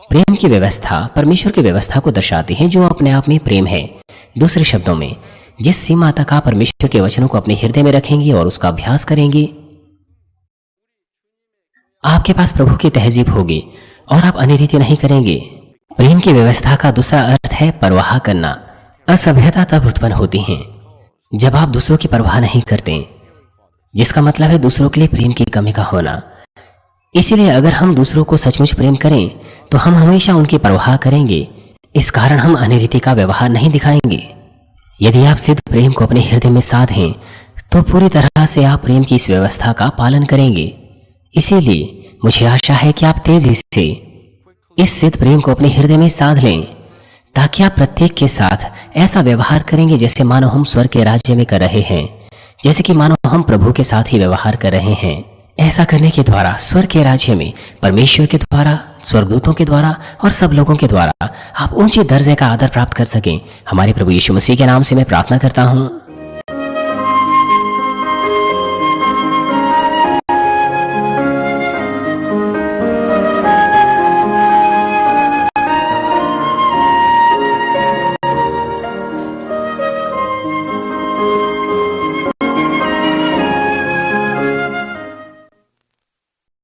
प्रेम की व्यवस्था परमेश्वर की व्यवस्था को दर्शाती है जो अपने आप में प्रेम है। दूसरे शब्दों में, जिस सीमा तक आप परमेश्वर के वचनों को अपने हृदय में रखेंगे और उसका अभ्यास करेंगे, आपके पास प्रभु की तहजीब होगी और आप अनिरीति नहीं करेंगे। प्रेम की व्यवस्था का दूसरा अर्थ है परवाह करना। असभ्यता तब उत्पन्न होती है जब आप दूसरों की परवाह नहीं करते, जिसका मतलब है दूसरों के लिए प्रेम की कमी का होना। इसीलिए अगर हम दूसरों को सचमुच प्रेम करें तो हम हमेशा उनकी परवाह करेंगे। इस कारण हम अनिरीति का व्यवहार नहीं दिखाएंगे। यदि आप सिद्ध प्रेम को अपने हृदय में साधें तो पूरी तरह से आप प्रेम की इस व्यवस्था का पालन करेंगे। इसीलिए मुझे आशा है कि आप तेजी से इस सिद्ध प्रेम को अपने हृदय में साध लें, ताकि आप प्रत्येक के साथ ऐसा व्यवहार करेंगे जैसे मानो हम स्वर्ग के राज्य में कर रहे हैं, जैसे कि मानो हम प्रभु के साथ ही व्यवहार कर रहे हैं। ऐसा करने के द्वारा स्वर्ग के राज्य में परमेश्वर के द्वारा, स्वर्गदूतों के द्वारा और सब लोगों के द्वारा आप ऊंचे दर्जे का आदर प्राप्त कर सकें। हमारे प्रभु यीशु मसीह के नाम से मैं प्रार्थना करता हूँ।